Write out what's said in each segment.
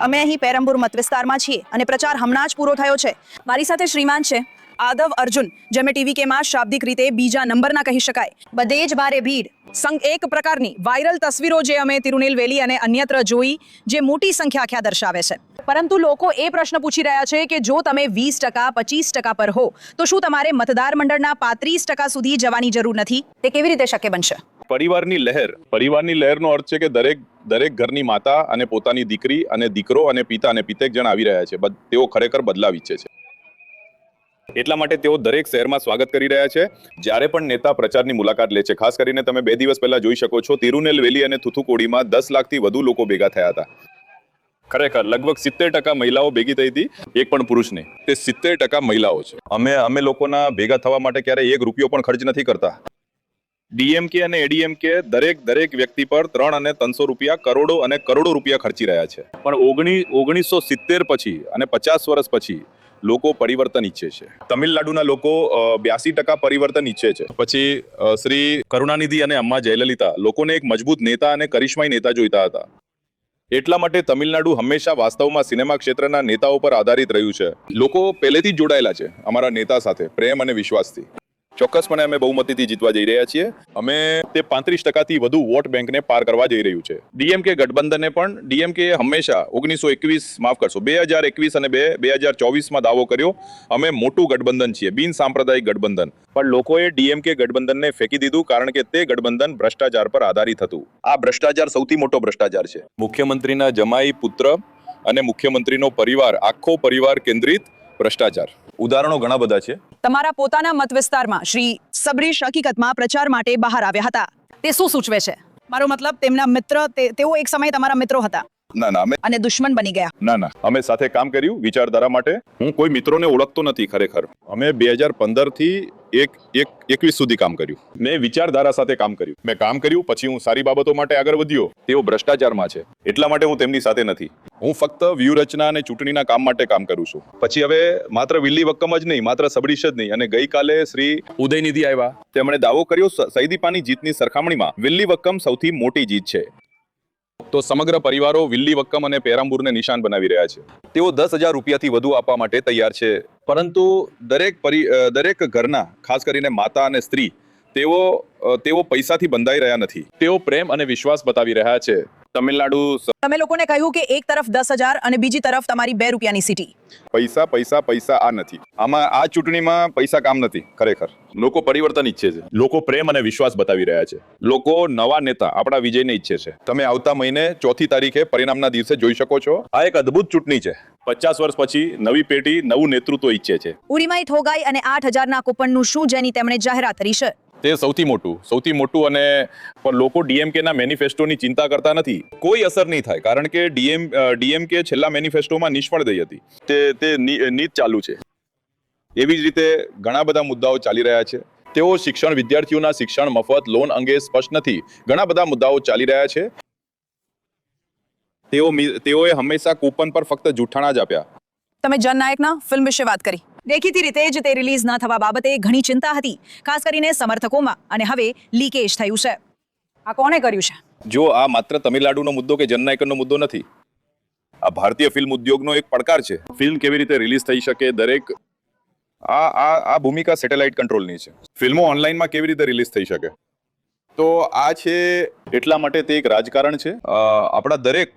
અમે અહીં પેરમ્બૂર મત વિસ્તારમાં છીએ અને પ્રચાર હમણાં જ પૂરો થયો છે. મારી સાથે શ્રીમાન છે આદવ અર્જુન, જેમને ટીવી કેમાં શાબ્દિક રીતે બીજા નંબરના કહી શકાય. બધે જ ભારે ભીડ, એક પ્રકારની વાયરલ તસવીરો જે અમે તિરુનેલવેલી અને અન્યત્ર જોઈ, જે મોટી સંખ્યા આખ્યા દર્શાવે છે. પરંતુ લોકો એ પ્રશ્ન પૂછી રહ્યા છે કે જો તમે 20%, 25% પર હો તો શું તમારે મતદાર મંડળના 35% સુધી જવાની જરૂર નથી? તે કેવી રીતે શક્ય બનશે? પરિવારની લહેરનો અર્થ છે કે દરેક ઘરની માતા અને પોતાની દીકરી અને દીકરો અને પિતા અને પિતેક જણ આવી રહ્યા છે. તેઓ ખરેખર બદલાવ ઈચ્છે છે. એટલા માટે તેઓ દરેક શહેરમાં સ્વાગત કરી રહ્યા છે. જ્યારે પણ નેતા પ્રચારની મુલાકાત લે છે, ખાસ કરીને તમે 2 દિવસ પહેલા જોઈ શકો છો, તિરુનેલવેલી અને થુથુકુડીમાં 10 લાખથી વધુ લોકો ભેગા થયા હતા. ખરેખર લગભગ 70% મહિલાઓ ભેગી થઈ હતી, એક પણ પુરુષ નહીં. તે 70% મહિલાઓ છે. અમે લોકોના ભેગા થવા માટે ક્યારે ₹1 પણ ખર્ચ નથી કરતા. ડીએમકે અને એડીએમકે દરેક વ્યક્તિ પર 300 અને 300 રૂપિયા, કરોડો અને કરોડો રૂપિયા ખર્ચી રહ્યા છે. પણ 1970 પછી અને 50 વર્ષ પછી લોકો પરિવર્તન ઈચ્છે છે. તમિલનાડુના લોકો 82% પરિવર્તન ઈચ્છે છે. પછી શ્રી કરુણાનિધિ અને અમ્મા જયલલિતા લોકોને એક મજબૂત નેતા અને કરિશ્માઈ નેતા જોઈતા હતા. એટલા માટે તમિલનાડુ હંમેશા વાસ્તવમાં સિનેમા ક્ષેત્રના નેતાઓ પર આધારિત રહ્યું છે. લોકો પહેલેથી જ જોડાયેલા છે અમારા નેતા સાથે, પ્રેમ અને વિશ્વાસથી. ચોક્કસપણે અમે બહુમતીથી જીતવા જઈ રહ્યા છીએ. અમે તે 35%થી વધુ વોટ બેંકને પાર કરવા જઈ રહ્યું છે. ડીએમકે ગઠબંધને પણ ડીએમકે હંમેશા 2021 અને 2024માં દાવો કર્યો અમે મોટું ગઠબંધન છીએ, બિન સાંપ્રદાયિક ગઠબંધન. પણ લોકોએ ડીએમકે ગઠબંધનને ફેંકી દીધું કારણ કે તે ગઠબંધન ભ્રષ્ટાચાર પર આધારિત હતું. આ ભ્રષ્ટાચાર સૌથી મોટો ભ્રષ્ટાચાર છે. મુખ્યમંત્રીના જમાઈ પુત્ર અને મુખ્યમંત્રીનો પરિવાર, આખો પરિવાર કેન્દ્રિત ભ્રષ્ટાચાર. ઉદાહરણો ઘણા બધા છે. તમારા પોતાના મત વિસ્તારમાં શ્રી સબરીશ હકીકતમાં પ્રચાર માટે બહાર આવ્યા હતા. તે શું સૂચવે છે? મારો મતલબ તેમના મિત્ર, તેઓ એક સમયે તમારા મિત્રો હતા. ના અને દુશ્મન બની ગયા. ના અમે સાથે કામ કર્યું વિચારધારા માટે. હું કોઈ મિત્રોને ઓળખતો નથી ખરેખર. અમે 2015 થી 21 સુધી કામ કર્યું. મેં વિચારધારા સાથે કામ કર્યું. મેં કામ કર્યું, પછી હું સારી બાબતો માટે આગળ વધ્યો. તેઓ ભ્રષ્ટાચારમાં છે, એટલા માટે હું તેમની સાથે નથી. હું ફક્ત વ્યૂહરચના અને ચૂંટણીના કામ માટે કામ કરું છું. પછી હવે માત્ર વિલ્લીવક્કમ જ નહીં, માત્ર સબરીશ જ નહીં, અને ગઈકાલે શ્રી ઉદયનિધિ આવ્યા. તેમણે દાવો કર્યો સૈદીપાની જીતની સરખામણીમાં વિલ્લીવક્કમ સૌથી મોટી જીત છે. તો સમગ્ર પરિવારો વિલ્લીવક્કમ અને પેરામ્બૂરને નિશાન બનાવી રહ્યા છે. તેઓ 10,000 રૂપિયાથી વધુ આપવા માટે તૈયાર છે. પરંતુ દરેક ઘરના, ખાસ કરીને માતા અને સ્ત્રી, તેઓ પૈસાથી બંધાઈ રહ્યા નથી. તેઓ પ્રેમ અને વિશ્વાસ બતાવી રહ્યા છે. તમિલનાડુ, તમે લોકોને કહ્યું કે એક તરફ 10,000 અને બીજી તરફ તમારી ₹2 સિટી. પૈસા આ નથી. આ ચૂંટણીમાં પૈસા કામ નથી. ખરેખર લોકો પરિવર્તન ઈચ્છે છે. લોકો પ્રેમ અને વિશ્વાસ બતાવી રહ્યા છે. લોકો નવા નેતા, આપણા વિજયને ઈચ્છે છે. તમે આવતા મહિને 4મી તારીખે પરિણામના દિવસે જોઈ શકો છો. આ એક અદ્ભુત ચૂંટણી છે. 50 વર્ષ પછી નવી પેઢી નવું નેતૃત્વ ઈચ્છે છે. ઉરીમાઈ ઠોગાઈ અને 8,000ના કૂપનનું શું, જેની તેમણે જાહેરાત કરી છે? તે સૌથી મોટું અને પણ લોકો ડીએમકેના મેનિફેસ્ટોની ચિંતા કરતા નથી. કોઈ અસર નહીં થાય કારણ કે ડીએમકે છેલ્લા મેનિફેસ્ટોમાં નિષ્ફળ ગઈ હતી. તે નીત ચાલુ છે. એવી જ રીતે ઘણા બધા મુદ્દાઓ ચાલી રહ્યા છે. તેઓ વિદ્યાર્થીઓના શિક્ષણ, મફત લોન અંગે સ્પષ્ટ નથી. ઘણા બધા મુદ્દાઓ ચાલી રહ્યા છે. તેઓએ હંમેશા કૂપન પર ફક્ત જૂઠાણા જ આપ્યા. તમે જનનાયકના ફિલ્મ વિશે વાત કરી. દેખીતી રીતે જ તે રિલીઝ ન થવા બાબતે ઘણી ચિંતા હતી, ખાસ કરીને સમર્થકોમાં, અને હવે લીકેજ થયું છે. આ કોણે કર્યું છે? જો આ માત્ર તમિલનાડુનો મુદ્દો કે જનનાયકનો મુદ્દો નથી. આ ભારતીય ફિલ્મ ઉદ્યોગનો એક પડકાર છે. ફિલ્મ કેવી રીતે રિલીઝ થઈ શકે, આ ભૂમિકા સેટેલાઇટ કંટ્રોલની છે. ફિલ્મો ઓનલાઈનમાં કેવી રીતે રિલીઝ થઈ શકે, તો આ છે. એટલા માટે તે એક રાજકારણ છે. આપણા દરેક,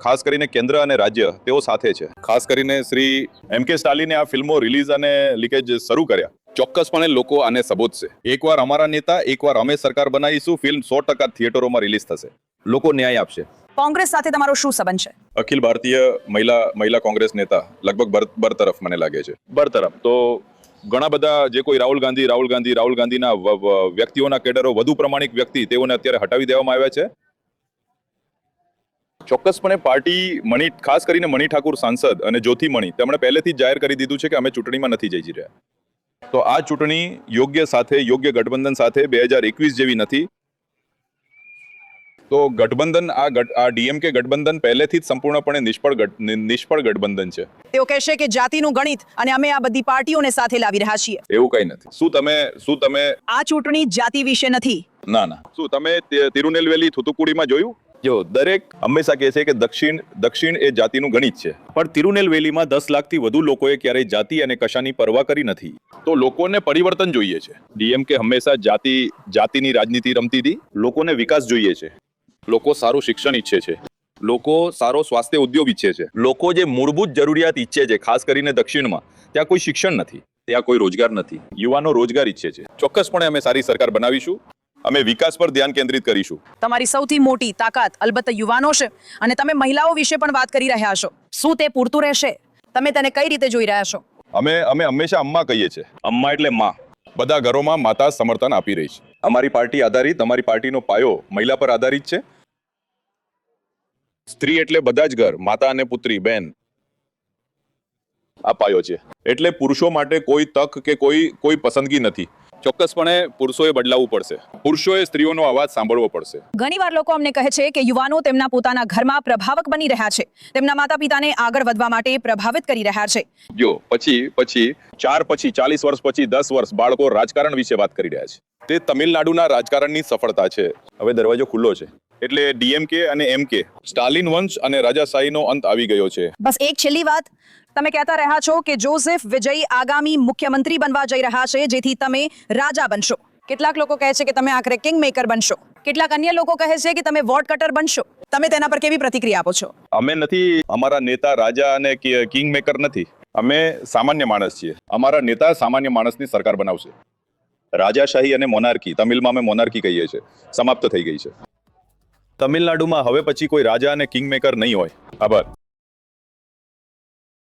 ખાસ કરીને કેન્દ્ર અને રાજ્ય, તેઓ સાથે છે. ખાસ કરીને શ્રી M.K. સ્ટાલિને આ ફિલ્મો રિલીઝ અને લીકેજ શરૂ કર્યા. ચોક્કસપણે લોકો આને સંબોધશે. એકવાર અમારા નેતા, એકવાર અમે સરકાર બનાવીશું, ફિલ્મ 100% થિયેટરોમાં રિલીઝ થશે. લોકો ન્યાય આપશે. કોંગ્રેસ સાથે તમારો શું સંબંધ છે? અખિલ ભારતીય મહિલા કોંગ્રેસ નેતા, લગભગ બરતરફ મને લાગે છે. બરતરફ તો ઘણા બધા, જે કોઈ રાહુલ ગાંધીના વ્યક્તિઓના કેડરો, વધુ પ્રમાણિક વ્યક્તિ, તેઓને અત્યારે હટાવી દેવામાં આવ્યા છે. ચોક્કસપણે પાર્ટી ખાસ કરીને મણિ ઠાકુર સાંસદ અને જ્યોતિ મણિ, તેમણે પહેલેથી જ જાહેર કરી દીધું છે કે અમે ચૂંટણીમાં નથી જઈ રહ્યા. તો આ ચૂંટણી યોગ્ય ગઠબંધન સાથે 2021 જેવી નથી. તો ગઠબંધન, આ ડીએમકે ગઠબંધન પહેલેથી જ સંપૂર્ણપણે નિષ્ફળ ગઠબંધન છે. તેઓ કહેશે કે જાતિનું ગણિત અને અમે આ બધી પાર્ટીઓને સાથે લાવી રહ્યા છીએ. એવું કંઈ નથી. શું તમે આ ચૂંટણી જાતિ વિશે નથી? ના. શું તમે તિરુનેલવેલી થુથુકુડીમાં જોયું? જો દરેક હંમેશા કહે છે કે દક્ષિણ એ જાતિનું ગણિત છે, પણ તિરુનેલવેલીમાં 10 લાખથી વધુ લોકોએ ક્યારેય જાતિ અને કશાની પરવા કરી નથી. તો લોકોને પરિવર્તન જોઈએ છે. ડીએમકે હંમેશા જાતિની રાજનીતિ રમતી હતી. લોકોને વિકાસ જોઈએ છે. લોકો સારું શિક્ષણ ઈચ્છે છે. લોકો સારો સ્વાસ્થ્ય ઉદ્યોગ ઈચ્છે છે. લોકો જે મૂળભૂત જરૂરિયાત ઈચ્છે છે, ખાસ કરીને દક્ષિણમાં, ત્યાં કોઈ શિક્ષણ નથી, ત્યાં કોઈ રોજગાર નથી. યુવાનો રોજગાર ઈચ્છે છે. ચોક્કસપણે અમે સારી સરકાર બનાવીશું. અમે વિકાસ પર ધ્યાન કેન્દ્રિત કરીશું. તમારી સૌથી મોટી તાકાત અલબત્ત યુવાનો છે અને તમે મહિલાઓ વિશે પણ વાત કરી રહ્યા છો. શું તે પૂરતું રહેશે? તમે તેને કઈ રીતે જોઈ રહ્યા છો? અમે હંમેશા અમ્મા કહીએ છીએ. અમ્મા એટલે માં. બધા ઘરોમાં માતા સમર્થન આપી રહી છે. અમારી પાર્ટી આધારિત, અમારી પાર્ટીનો પાયો મહિલા પર આધારિત છે. સ્ત્રી એટલે બધા જ ઘર, માતા અને પુત્રી, બેન, આ પાયો છે. એટલે પુરુષો માટે કોઈ તક કે કોઈ પસંદગી નથી. ચોક્કસપણે પુરુષોએ બદલાવવું પડશે. પુરુષોએ સ્ત્રીઓનો અવાજ સાંભળવો પડશે. ઘણીવાર લોકો અમને કહે છે કે યુવાનો તેમના પોતાના ઘરમાં પ્રભાવક બની રહ્યા છે, તેમના માતા પિતાને આગળ વધવા માટે પ્રભાવિત કરી રહ્યા છે. જો પછી 40 વર્ષ પછી 10 વર્ષ બાળકો રાજકારણ વિશે વાત કરી રહ્યા છે. તે તમિલનાડુના રાજકારણની સફળતા છે. હવે દરવાજો ખુલ્લો છે. એટલે ડીએમકે અને એમકે, સ્ટાલિન વંશ અને રાજાશાહીનો અંત આવી ગયો છે. બસ એક છેલ્લી વાત, તમે કહેતા રહ્યા છો કે જોસેફ વિજય આગામી મુખ્યમંત્રી બનવા જઈ રહ્યા છે, જેથી તમે રાજા બનશો. કેટલાક લોકો કહે છે કે તમે આખરે કિંગ મેકર બનશો. કેટલાક અન્ય લોકો કહે છે કે તમે વોટ કટર બનશો. તમે તેના પર કેવી પ્રતિક્રિયા આપો છો? અમે નથી, અમારા નેતા રાજા અને કિંગ મેકર નથી. અમે સામાન્ય માણસ છીએ. અમારા નેતા સામાન્ય માણસની સરકાર બનાવશે. રાજાશાહી અને મોનાર્કી, તમિલમાં અમે મોનાર્કી કહીએ છીએ, સમાપ્ત થઈ ગઈ છે. તમિલનાડુમાં હવે પછી કોઈ રાજા અને કિંગ મેકર નહીં હોય. આભાર.